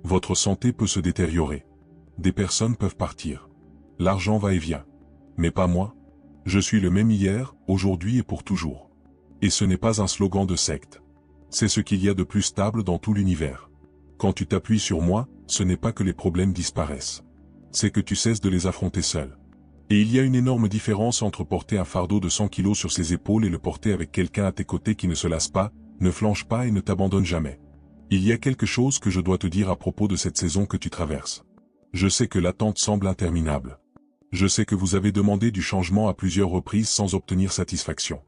Votre santé peut se détériorer. Des personnes peuvent partir. L'argent va et vient. Mais pas moi. Je suis le même hier, aujourd'hui et pour toujours. Et ce n'est pas un slogan de secte. C'est ce qu'il y a de plus stable dans tout l'univers. Quand tu t'appuies sur moi, ce n'est pas que les problèmes disparaissent. C'est que tu cesses de les affronter seul. Et il y a une énorme différence entre porter un fardeau de 100 kilos sur ses épaules et le porter avec quelqu'un à tes côtés qui ne se lasse pas, ne flanche pas et ne t'abandonne jamais. Il y a quelque chose que je dois te dire à propos de cette saison que tu traverses. Je sais que l'attente semble interminable. Je sais que vous avez demandé du changement à plusieurs reprises sans obtenir satisfaction.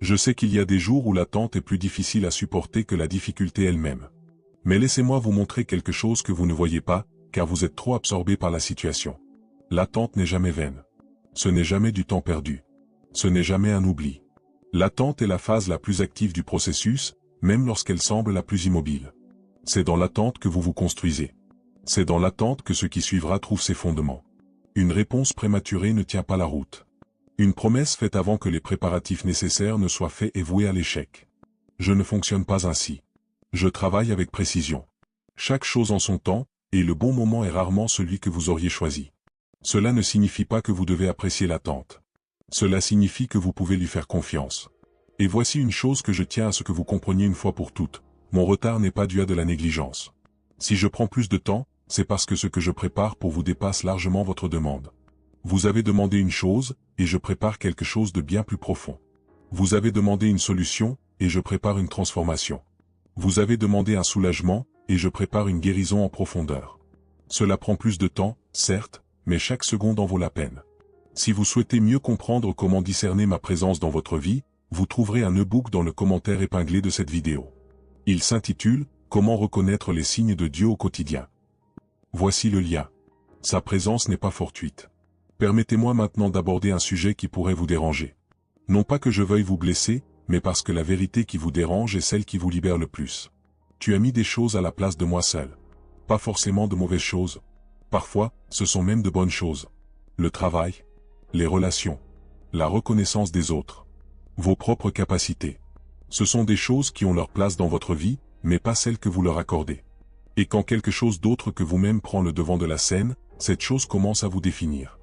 Je sais qu'il y a des jours où l'attente est plus difficile à supporter que la difficulté elle-même. Mais laissez-moi vous montrer quelque chose que vous ne voyez pas, car vous êtes trop absorbé par la situation. L'attente n'est jamais vaine. Ce n'est jamais du temps perdu. Ce n'est jamais un oubli. L'attente est la phase la plus active du processus, même lorsqu'elle semble la plus immobile. C'est dans l'attente que vous vous construisez. C'est dans l'attente que ce qui suivra trouve ses fondements. Une réponse prématurée ne tient pas la route. Une promesse faite avant que les préparatifs nécessaires ne soient faits est vouée à l'échec. Je ne fonctionne pas ainsi. Je travaille avec précision. Chaque chose en son temps, et le bon moment est rarement celui que vous auriez choisi. Cela ne signifie pas que vous devez apprécier l'attente. Cela signifie que vous pouvez lui faire confiance. Et voici une chose que je tiens à ce que vous compreniez une fois pour toutes, mon retard n'est pas dû à de la négligence. Si je prends plus de temps, c'est parce que ce que je prépare pour vous dépasse largement votre demande. Vous avez demandé une chose, et je prépare quelque chose de bien plus profond. Vous avez demandé une solution, et je prépare une transformation. Vous avez demandé un soulagement, et je prépare une guérison en profondeur. Cela prend plus de temps, certes, mais chaque seconde en vaut la peine. Si vous souhaitez mieux comprendre comment discerner ma présence dans votre vie, vous trouverez un e-book dans le commentaire épinglé de cette vidéo. Il s'intitule « Comment reconnaître les signes de Dieu au quotidien ». Voici le lien. Sa présence n'est pas fortuite. Permettez-moi maintenant d'aborder un sujet qui pourrait vous déranger. Non pas que je veuille vous blesser, mais parce que la vérité qui vous dérange est celle qui vous libère le plus. Tu as mis des choses à la place de moi seul. Pas forcément de mauvaises choses. Parfois, ce sont même de bonnes choses. Le travail, les relations, la reconnaissance des autres, vos propres capacités. Ce sont des choses qui ont leur place dans votre vie, mais pas celles que vous leur accordez. Et quand quelque chose d'autre que vous-même prend le devant de la scène, cette chose commence à vous définir.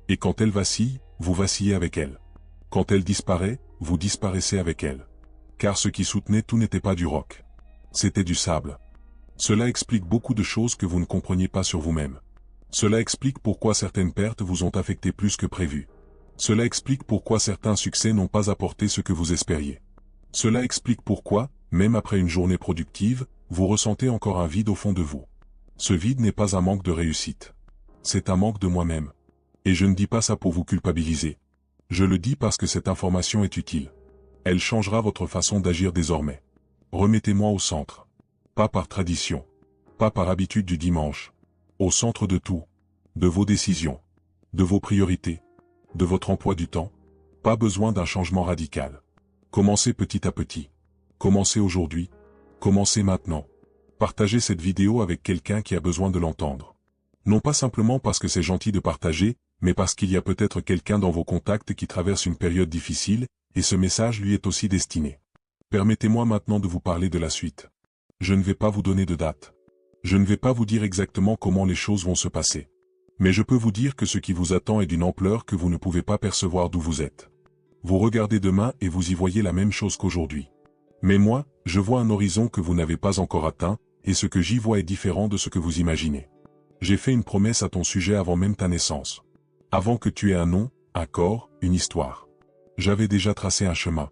Et quand elle vacille, vous vacillez avec elle. Quand elle disparaît, vous disparaissez avec elle. Car ce qui soutenait tout n'était pas du roc. C'était du sable. Cela explique beaucoup de choses que vous ne compreniez pas sur vous-même. Cela explique pourquoi certaines pertes vous ont affecté plus que prévu. Cela explique pourquoi certains succès n'ont pas apporté ce que vous espériez. Cela explique pourquoi, même après une journée productive, vous ressentez encore un vide au fond de vous. Ce vide n'est pas un manque de réussite. C'est un manque de moi-même. Et je ne dis pas ça pour vous culpabiliser. Je le dis parce que cette information est utile. Elle changera votre façon d'agir désormais. Remettez-moi au centre. Pas par tradition. Pas par habitude du dimanche. Au centre de tout. De vos décisions. De vos priorités. De votre emploi du temps. Pas besoin d'un changement radical. Commencez petit à petit. Commencez aujourd'hui. Commencez maintenant. Partagez cette vidéo avec quelqu'un qui a besoin de l'entendre. Non pas simplement parce que c'est gentil de partager, mais parce qu'il y a peut-être quelqu'un dans vos contacts qui traverse une période difficile, et ce message lui est aussi destiné. Permettez-moi maintenant de vous parler de la suite. Je ne vais pas vous donner de date. Je ne vais pas vous dire exactement comment les choses vont se passer. Mais je peux vous dire que ce qui vous attend est d'une ampleur que vous ne pouvez pas percevoir d'où vous êtes. Vous regardez demain et vous y voyez la même chose qu'aujourd'hui. Mais moi, je vois un horizon que vous n'avez pas encore atteint, et ce que j'y vois est différent de ce que vous imaginez. J'ai fait une promesse à ton sujet avant même ta naissance. Avant que tu aies un nom, un corps, une histoire. J'avais déjà tracé un chemin.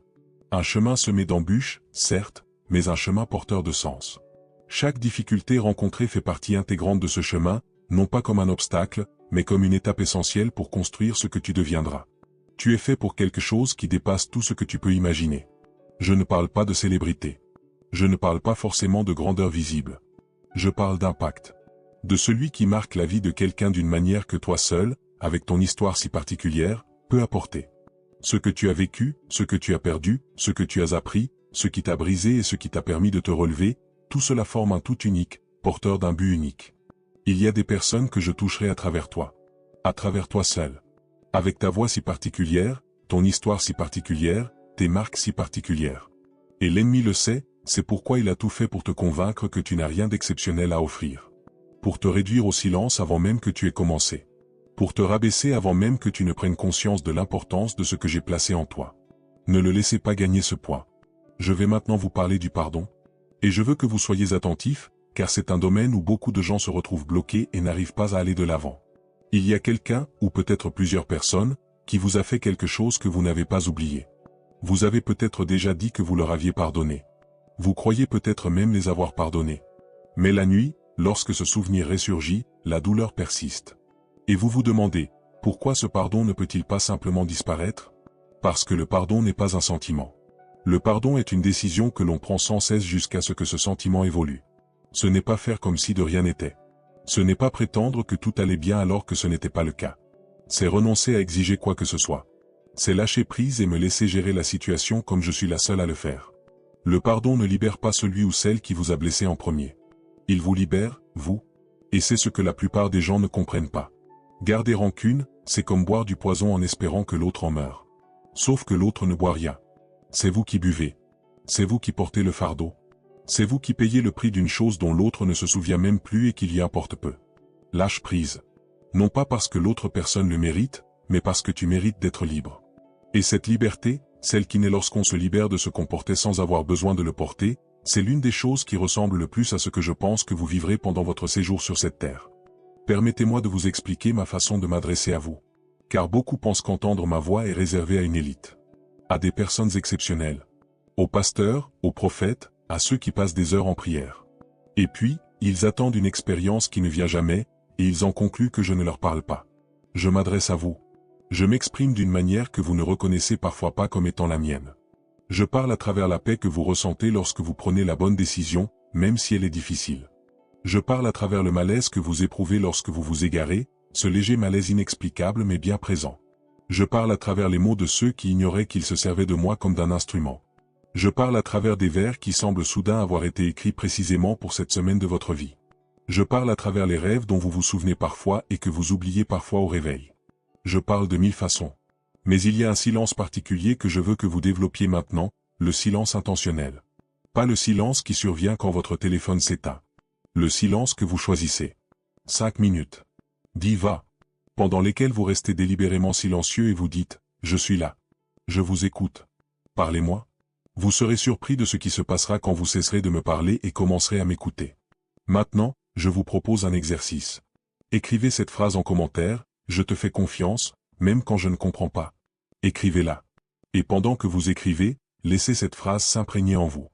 Un chemin semé d'embûches, certes, mais un chemin porteur de sens. Chaque difficulté rencontrée fait partie intégrante de ce chemin, non pas comme un obstacle, mais comme une étape essentielle pour construire ce que tu deviendras. Tu es fait pour quelque chose qui dépasse tout ce que tu peux imaginer. Je ne parle pas de célébrité. Je ne parle pas forcément de grandeur visible. Je parle d'impact. De celui qui marque la vie de quelqu'un d'une manière que toi seul, avec ton histoire si particulière, peut apporter. Ce que tu as vécu, ce que tu as perdu, ce que tu as appris, ce qui t'a brisé et ce qui t'a permis de te relever, tout cela forme un tout unique, porteur d'un but unique. Il y a des personnes que je toucherai à travers toi. À travers toi seul. Avec ta voix si particulière, ton histoire si particulière, tes marques si particulières. Et l'ennemi le sait, c'est pourquoi il a tout fait pour te convaincre que tu n'as rien d'exceptionnel à offrir. pour te réduire au silence avant même que tu aies commencé, pour te rabaisser avant même que tu ne prennes conscience de l'importance de ce que j'ai placé en toi. Ne le laissez pas gagner ce poids. Je vais maintenant vous parler du pardon, et je veux que vous soyez attentifs, car c'est un domaine où beaucoup de gens se retrouvent bloqués et n'arrivent pas à aller de l'avant. Il y a quelqu'un, ou peut-être plusieurs personnes, qui vous a fait quelque chose que vous n'avez pas oublié. Vous avez peut-être déjà dit que vous leur aviez pardonné. Vous croyez peut-être même les avoir pardonnés. Mais la nuit, lorsque ce souvenir ressurgit, la douleur persiste. Et vous vous demandez, pourquoi ce pardon ne peut-il pas simplement disparaître? Parce que le pardon n'est pas un sentiment. Le pardon est une décision que l'on prend sans cesse jusqu'à ce que ce sentiment évolue. Ce n'est pas faire comme si de rien n'était. Ce n'est pas prétendre que tout allait bien alors que ce n'était pas le cas. C'est renoncer à exiger quoi que ce soit. C'est lâcher prise et me laisser gérer la situation comme je suis la seule à le faire. Le pardon ne libère pas celui ou celle qui vous a blessé en premier. Il vous libère, vous. Et c'est ce que la plupart des gens ne comprennent pas. Garder rancune, c'est comme boire du poison en espérant que l'autre en meure. Sauf que l'autre ne boit rien. C'est vous qui buvez. C'est vous qui portez le fardeau. C'est vous qui payez le prix d'une chose dont l'autre ne se souvient même plus et qui lui importe peu. Lâche prise. Non pas parce que l'autre personne le mérite, mais parce que tu mérites d'être libre. Et cette liberté, celle qui naît lorsqu'on se libère de se comporter sans avoir besoin de le porter, c'est l'une des choses qui ressemble le plus à ce que je pense que vous vivrez pendant votre séjour sur cette terre. Permettez-moi de vous expliquer ma façon de m'adresser à vous. Car beaucoup pensent qu'entendre ma voix est réservé à une élite. À des personnes exceptionnelles. Aux pasteurs, aux prophètes, à ceux qui passent des heures en prière. Et puis, ils attendent une expérience qui ne vient jamais, et ils en concluent que je ne leur parle pas. Je m'adresse à vous. Je m'exprime d'une manière que vous ne reconnaissez parfois pas comme étant la mienne. Je parle à travers la paix que vous ressentez lorsque vous prenez la bonne décision, même si elle est difficile. Je parle à travers le malaise que vous éprouvez lorsque vous vous égarez, ce léger malaise inexplicable mais bien présent. Je parle à travers les mots de ceux qui ignoraient qu'ils se servaient de moi comme d'un instrument. Je parle à travers des vers qui semblent soudain avoir été écrits précisément pour cette semaine de votre vie. Je parle à travers les rêves dont vous vous souvenez parfois et que vous oubliez parfois au réveil. Je parle de 1000 façons. Mais il y a un silence particulier que je veux que vous développiez maintenant, le silence intentionnel. Pas le silence qui survient quand votre téléphone s'éteint. Le silence que vous choisissez. 5 minutes. 10 va. Pendant lesquelles vous restez délibérément silencieux et vous dites, je suis là. Je vous écoute. Parlez-moi. Vous serez surpris de ce qui se passera quand vous cesserez de me parler et commencerez à m'écouter. Maintenant, je vous propose un exercice. Écrivez cette phrase en commentaire, je te fais confiance, même quand je ne comprends pas. Écrivez-la. Et pendant que vous écrivez, laissez cette phrase s'imprégner en vous.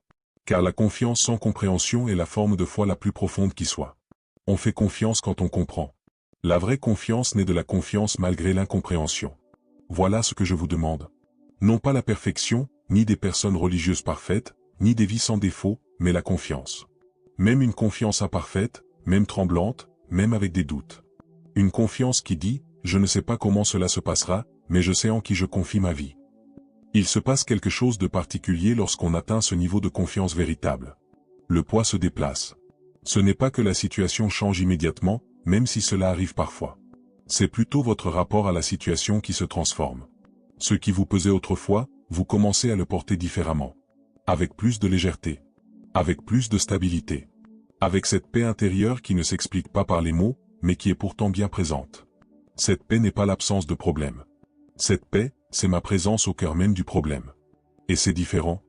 Car la confiance sans compréhension est la forme de foi la plus profonde qui soit. On fait confiance quand on comprend. La vraie confiance naît de la confiance malgré l'incompréhension. Voilà ce que je vous demande. Non pas la perfection, ni des personnes religieuses parfaites, ni des vies sans défaut, mais la confiance. Même une confiance imparfaite, même tremblante, même avec des doutes. Une confiance qui dit, je ne sais pas comment cela se passera, mais je sais en qui je confie ma vie. Il se passe quelque chose de particulier lorsqu'on atteint ce niveau de confiance véritable. Le poids se déplace. Ce n'est pas que la situation change immédiatement, même si cela arrive parfois. C'est plutôt votre rapport à la situation qui se transforme. Ce qui vous pesait autrefois, vous commencez à le porter différemment. Avec plus de légèreté. Avec plus de stabilité. Avec cette paix intérieure qui ne s'explique pas par les mots, mais qui est pourtant bien présente. Cette paix n'est pas l'absence de problème. Cette paix, c'est ma présence au cœur même du problème. Et c'est différent.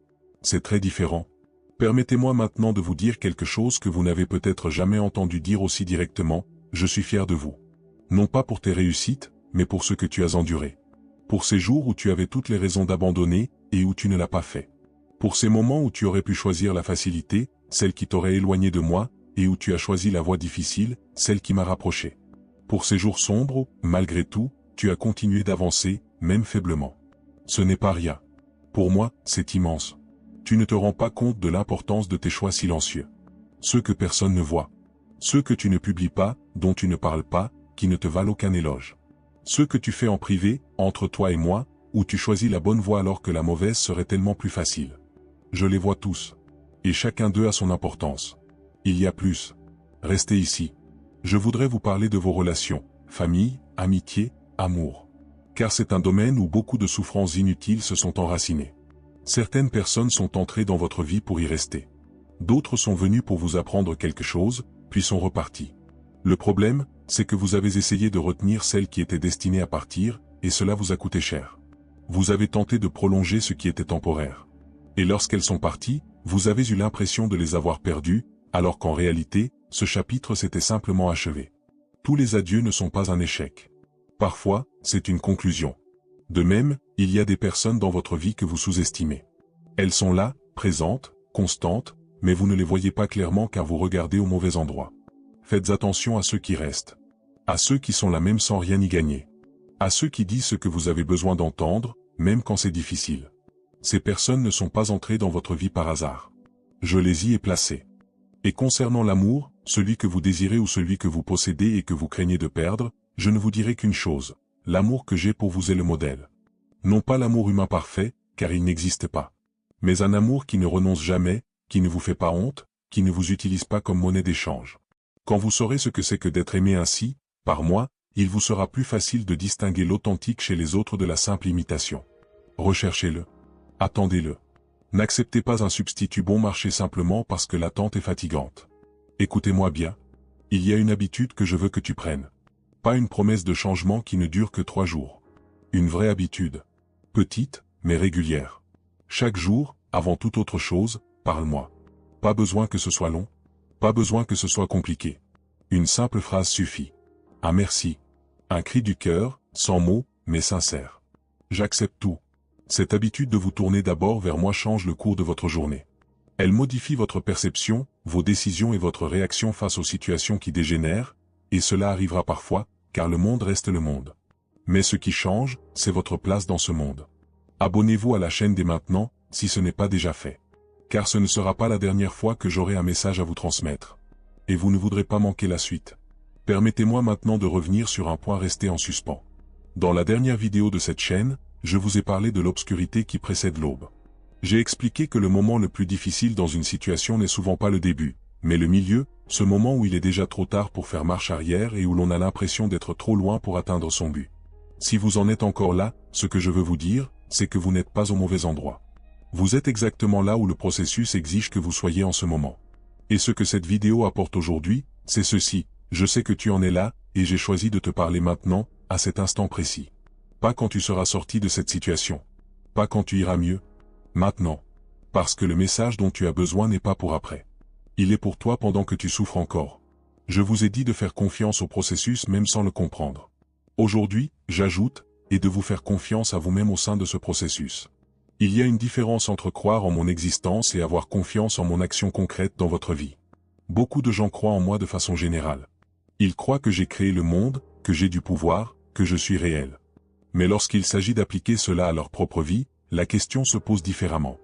C'est très différent. Permettez-moi maintenant de vous dire quelque chose que vous n'avez peut-être jamais entendu dire aussi directement, je suis fier de vous. Non pas pour tes réussites, mais pour ce que tu as enduré. Pour ces jours où tu avais toutes les raisons d'abandonner, et où tu ne l'as pas fait. Pour ces moments où tu aurais pu choisir la facilité, celle qui t'aurait éloigné de moi, et où tu as choisi la voie difficile, celle qui m'a rapproché. Pour ces jours sombres, malgré tout, tu as continué d'avancer, même faiblement. Ce n'est pas rien. Pour moi, c'est immense. Tu ne te rends pas compte de l'importance de tes choix silencieux. Ceux que personne ne voit. Ceux que tu ne publies pas, dont tu ne parles pas, qui ne te valent aucun éloge. Ceux que tu fais en privé, entre toi et moi, où tu choisis la bonne voie alors que la mauvaise serait tellement plus facile. Je les vois tous. Et chacun d'eux a son importance. Il y a plus. Restez ici. Je voudrais vous parler de vos relations, famille, amitié, amour. Car c'est un domaine où beaucoup de souffrances inutiles se sont enracinées. Certaines personnes sont entrées dans votre vie pour y rester. D'autres sont venues pour vous apprendre quelque chose, puis sont reparties. Le problème, c'est que vous avez essayé de retenir celles qui étaient destinées à partir, et cela vous a coûté cher. Vous avez tenté de prolonger ce qui était temporaire. Et lorsqu'elles sont parties, vous avez eu l'impression de les avoir perdues, alors qu'en réalité, ce chapitre s'était simplement achevé. Tous les adieux ne sont pas un échec. Parfois, c'est une conclusion. De même, il y a des personnes dans votre vie que vous sous-estimez. Elles sont là, présentes, constantes, mais vous ne les voyez pas clairement car vous regardez au mauvais endroit. Faites attention à ceux qui restent. À ceux qui sont là même sans rien y gagner. À ceux qui disent ce que vous avez besoin d'entendre, même quand c'est difficile. Ces personnes ne sont pas entrées dans votre vie par hasard. Je les y ai placées. Et concernant l'amour, celui que vous désirez ou celui que vous possédez et que vous craignez de perdre, je ne vous dirai qu'une chose, l'amour que j'ai pour vous est le modèle. Non pas l'amour humain parfait, car il n'existe pas. Mais un amour qui ne renonce jamais, qui ne vous fait pas honte, qui ne vous utilise pas comme monnaie d'échange. Quand vous saurez ce que c'est que d'être aimé ainsi, par moi, il vous sera plus facile de distinguer l'authentique chez les autres de la simple imitation. Recherchez-le. Attendez-le. N'acceptez pas un substitut bon marché simplement parce que l'attente est fatigante. Écoutez-moi bien. Il y a une habitude que je veux que tu prennes. Pas une promesse de changement qui ne dure que 3 jours. Une vraie habitude. Petite, mais régulière. Chaque jour, avant toute autre chose, parle-moi. Pas besoin que ce soit long. Pas besoin que ce soit compliqué. Une simple phrase suffit. Un merci. Un cri du cœur, sans mots, mais sincère. J'accepte tout. Cette habitude de vous tourner d'abord vers moi change le cours de votre journée. Elle modifie votre perception, vos décisions et votre réaction face aux situations qui dégénèrent, et cela arrivera parfois, car le monde reste le monde. Mais ce qui change, c'est votre place dans ce monde. Abonnez-vous à la chaîne dès maintenant, si ce n'est pas déjà fait. Car ce ne sera pas la dernière fois que j'aurai un message à vous transmettre. Et vous ne voudrez pas manquer la suite. Permettez-moi maintenant de revenir sur un point resté en suspens. Dans la dernière vidéo de cette chaîne, je vous ai parlé de l'obscurité qui précède l'aube. J'ai expliqué que le moment le plus difficile dans une situation n'est souvent pas le début, mais le milieu, ce moment où il est déjà trop tard pour faire marche arrière et où l'on a l'impression d'être trop loin pour atteindre son but. Si vous en êtes encore là, ce que je veux vous dire, c'est que vous n'êtes pas au mauvais endroit. Vous êtes exactement là où le processus exige que vous soyez en ce moment. Et ce que cette vidéo apporte aujourd'hui, c'est ceci, je sais que tu en es là, et j'ai choisi de te parler maintenant, à cet instant précis. Pas quand tu seras sorti de cette situation. Pas quand tu iras mieux. Maintenant. Parce que le message dont tu as besoin n'est pas pour après. Il est pour toi pendant que tu souffres encore. Je vous ai dit de faire confiance au processus même sans le comprendre. Aujourd'hui, j'ajoute, et de vous faire confiance à vous-même au sein de ce processus. Il y a une différence entre croire en mon existence et avoir confiance en mon action concrète dans votre vie. Beaucoup de gens croient en moi de façon générale. Ils croient que j'ai créé le monde, que j'ai du pouvoir, que je suis réel. Mais lorsqu'il s'agit d'appliquer cela à leur propre vie, la question se pose différemment.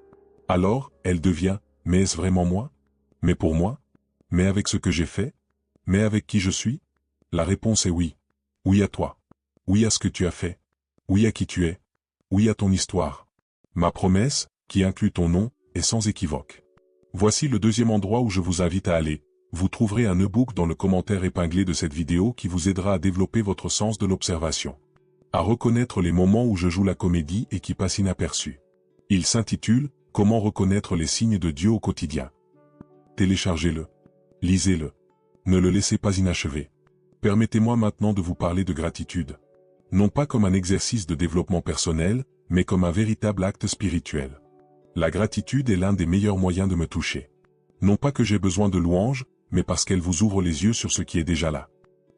Alors, elle devient, mais est-ce vraiment moi? Mais pour moi? Mais avec ce que j'ai fait? Mais avec qui je suis? La réponse est oui. Oui à toi. Oui à ce que tu as fait. Oui à qui tu es. Oui à ton histoire. Ma promesse, qui inclut ton nom, est sans équivoque. Voici le deuxième endroit où je vous invite à aller. Vous trouverez un e-book dans le commentaire épinglé de cette vidéo qui vous aidera à développer votre sens de l'observation. À reconnaître les moments où je joue la comédie et qui passent inaperçus. Il s'intitule « Comment reconnaître les signes de Dieu au quotidien ». Téléchargez-le. Lisez-le. Ne le laissez pas inachevé. Permettez-moi maintenant de vous parler de gratitude. Non pas comme un exercice de développement personnel, mais comme un véritable acte spirituel. La gratitude est l'un des meilleurs moyens de me toucher. Non pas que j'ai besoin de louanges, mais parce qu'elle vous ouvre les yeux sur ce qui est déjà là.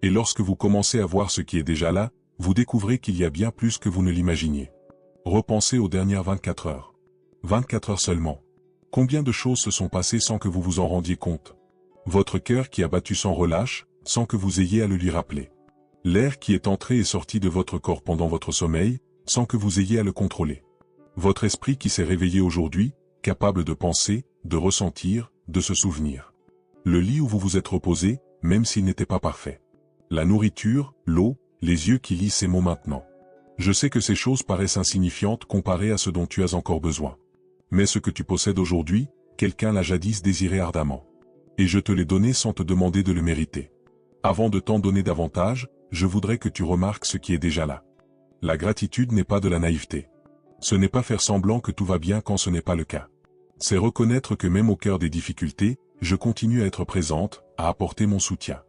Et lorsque vous commencez à voir ce qui est déjà là, vous découvrez qu'il y a bien plus que vous ne l'imaginiez. Repensez aux dernières 24 heures. 24 heures seulement. Combien de choses se sont passées sans que vous vous en rendiez compte? Votre cœur qui a battu sans relâche, sans que vous ayez à le lui rappeler. L'air qui est entré et sorti de votre corps pendant votre sommeil, sans que vous ayez à le contrôler. Votre esprit qui s'est réveillé aujourd'hui, capable de penser, de ressentir, de se souvenir. Le lit où vous vous êtes reposé, même s'il n'était pas parfait. La nourriture, l'eau, les yeux qui lisent ces mots maintenant. Je sais que ces choses paraissent insignifiantes comparées à ce dont tu as encore besoin. Mais ce que tu possèdes aujourd'hui, quelqu'un l'a jadis désiré ardemment. Et je te l'ai donné sans te demander de le mériter. Avant de t'en donner davantage, je voudrais que tu remarques ce qui est déjà là. La gratitude n'est pas de la naïveté. Ce n'est pas faire semblant que tout va bien quand ce n'est pas le cas. C'est reconnaître que même au cœur des difficultés, je continue à être présente, à apporter mon soutien.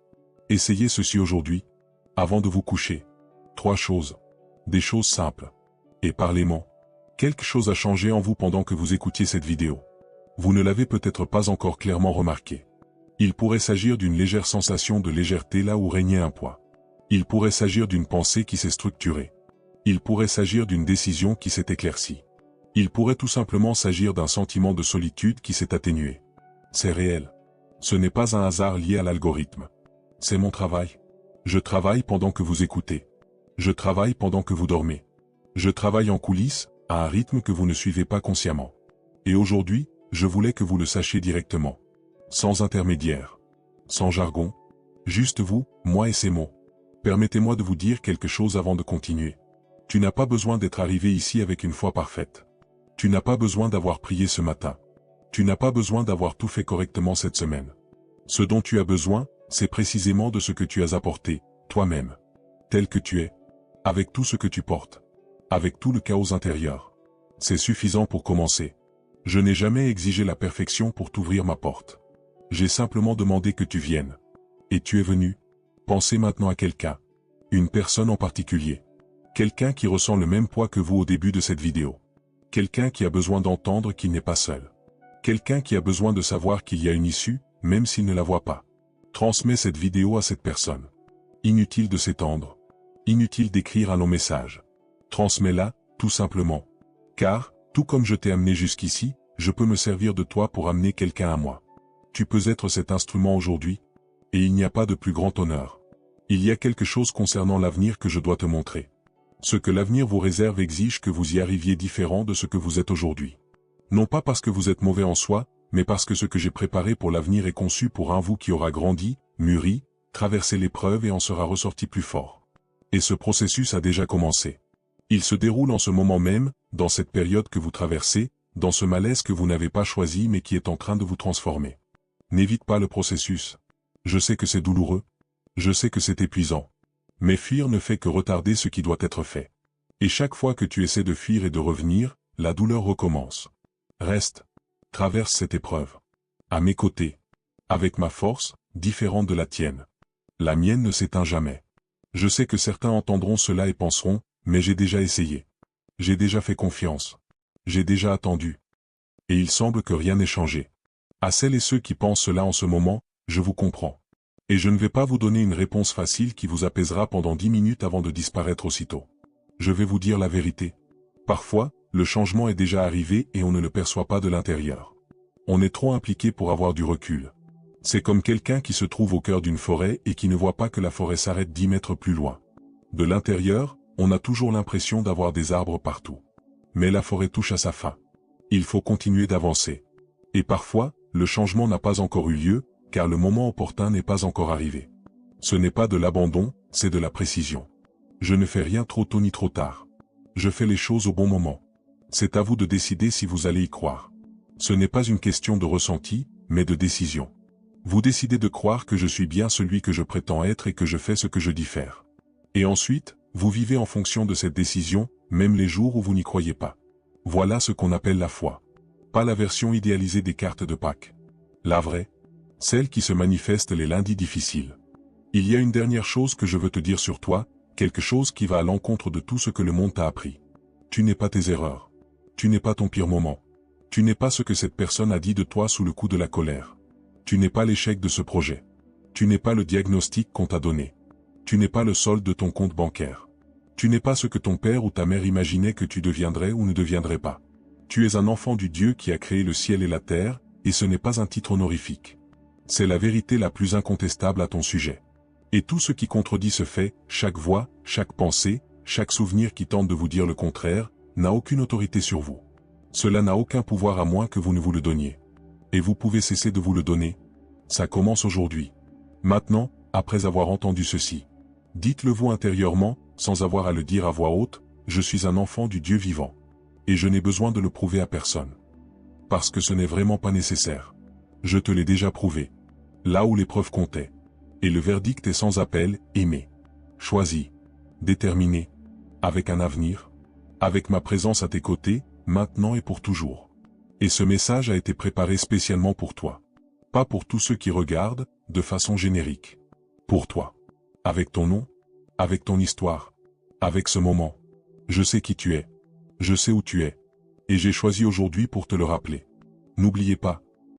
Essayez ceci aujourd'hui, avant de vous coucher. 3 choses. Des choses simples. Et parlez-moi. Quelque chose a changé en vous pendant que vous écoutiez cette vidéo. Vous ne l'avez peut-être pas encore clairement remarqué. Il pourrait s'agir d'une légère sensation de légèreté là où régnait un poids. Il pourrait s'agir d'une pensée qui s'est structurée. Il pourrait s'agir d'une décision qui s'est éclaircie. Il pourrait tout simplement s'agir d'un sentiment de solitude qui s'est atténué. C'est réel. Ce n'est pas un hasard lié à l'algorithme. C'est mon travail. Je travaille pendant que vous écoutez. Je travaille pendant que vous dormez. Je travaille en coulisses, à un rythme que vous ne suivez pas consciemment. Et aujourd'hui, je voulais que vous le sachiez directement. Sans intermédiaire. Sans jargon. Juste vous, moi et ces mots. Permettez-moi de vous dire quelque chose avant de continuer. Tu n'as pas besoin d'être arrivé ici avec une foi parfaite. Tu n'as pas besoin d'avoir prié ce matin. Tu n'as pas besoin d'avoir tout fait correctement cette semaine. Ce dont tu as besoin, c'est précisément de ce que tu as apporté, toi-même. Tel que tu es. Avec tout ce que tu portes. Avec tout le chaos intérieur. C'est suffisant pour commencer. Je n'ai jamais exigé la perfection pour t'ouvrir ma porte. J'ai simplement demandé que tu viennes. Et tu es venu. Pensez maintenant à quelqu'un. Une personne en particulier. Quelqu'un qui ressent le même poids que vous au début de cette vidéo. Quelqu'un qui a besoin d'entendre qu'il n'est pas seul. Quelqu'un qui a besoin de savoir qu'il y a une issue, même s'il ne la voit pas. Transmets cette vidéo à cette personne. Inutile de s'étendre. Inutile d'écrire un long message. Transmets-la, tout simplement. Car, tout comme je t'ai amené jusqu'ici, je peux me servir de toi pour amener quelqu'un à moi. Tu peux être cet instrument aujourd'hui, et il n'y a pas de plus grand honneur. Il y a quelque chose concernant l'avenir que je dois te montrer. Ce que l'avenir vous réserve exige que vous y arriviez différent de ce que vous êtes aujourd'hui. Non pas parce que vous êtes mauvais en soi, mais parce que ce que j'ai préparé pour l'avenir est conçu pour un vous qui aura grandi, mûri, traversé l'épreuve et en sera ressorti plus fort. Et ce processus a déjà commencé. Il se déroule en ce moment même, dans cette période que vous traversez, dans ce malaise que vous n'avez pas choisi mais qui est en train de vous transformer. N'évite pas le processus. Je sais que c'est douloureux. Je sais que c'est épuisant. Mais fuir ne fait que retarder ce qui doit être fait. Et chaque fois que tu essaies de fuir et de revenir, la douleur recommence. Reste. Traverse cette épreuve. À mes côtés. Avec ma force, différente de la tienne. La mienne ne s'éteint jamais. Je sais que certains entendront cela et penseront, mais j'ai déjà essayé. J'ai déjà fait confiance. J'ai déjà attendu. Et il semble que rien n'ait changé. À celles et ceux qui pensent cela en ce moment, je vous comprends. Et je ne vais pas vous donner une réponse facile qui vous apaisera pendant 10 minutes avant de disparaître aussitôt. Je vais vous dire la vérité. Parfois, le changement est déjà arrivé et on ne le perçoit pas de l'intérieur. On est trop impliqué pour avoir du recul. C'est comme quelqu'un qui se trouve au cœur d'une forêt et qui ne voit pas que la forêt s'arrête 10 mètres plus loin. De l'intérieur, on a toujours l'impression d'avoir des arbres partout. Mais la forêt touche à sa fin. Il faut continuer d'avancer. Et parfois, le changement n'a pas encore eu lieu, car le moment opportun n'est pas encore arrivé. Ce n'est pas de l'abandon, c'est de la précision. Je ne fais rien trop tôt ni trop tard. Je fais les choses au bon moment. C'est à vous de décider si vous allez y croire. Ce n'est pas une question de ressenti, mais de décision. Vous décidez de croire que je suis bien celui que je prétends être et que je fais ce que je dis faire. Et ensuite, vous vivez en fonction de cette décision, même les jours où vous n'y croyez pas. Voilà ce qu'on appelle la foi. Pas la version idéalisée des cartes de Pâques. La vraie. Celle qui se manifeste les lundis difficiles. Il y a une dernière chose que je veux te dire sur toi, quelque chose qui va à l'encontre de tout ce que le monde t'a appris. Tu n'es pas tes erreurs. Tu n'es pas ton pire moment. Tu n'es pas ce que cette personne a dit de toi sous le coup de la colère. Tu n'es pas l'échec de ce projet. Tu n'es pas le diagnostic qu'on t'a donné. Tu n'es pas le solde de ton compte bancaire. Tu n'es pas ce que ton père ou ta mère imaginait que tu deviendrais ou ne deviendrais pas. Tu es un enfant du Dieu qui a créé le ciel et la terre, et ce n'est pas un titre honorifique. C'est la vérité la plus incontestable à ton sujet. Et tout ce qui contredit ce fait, chaque voix, chaque pensée, chaque souvenir qui tente de vous dire le contraire, n'a aucune autorité sur vous. Cela n'a aucun pouvoir à moins que vous ne vous le donniez. Et vous pouvez cesser de vous le donner. Ça commence aujourd'hui. Maintenant, après avoir entendu ceci, dites-le vous intérieurement, sans avoir à le dire à voix haute, je suis un enfant du Dieu vivant. Et je n'ai besoin de le prouver à personne. Parce que ce n'est vraiment pas nécessaire. Je te l'ai déjà prouvé. Là où l'épreuve comptait. Et le verdict est sans appel, aimé. Choisi. Déterminé. Avec un avenir. Avec ma présence à tes côtés, maintenant et pour toujours. Et ce message a été préparé spécialement pour toi. Pas pour tous ceux qui regardent, de façon générique. Pour toi. Avec ton nom, avec ton histoire, avec ce moment. Je sais qui tu es. Je sais où tu es. Et j'ai choisi aujourd'hui pour te le rappeler. N'oubliez pas,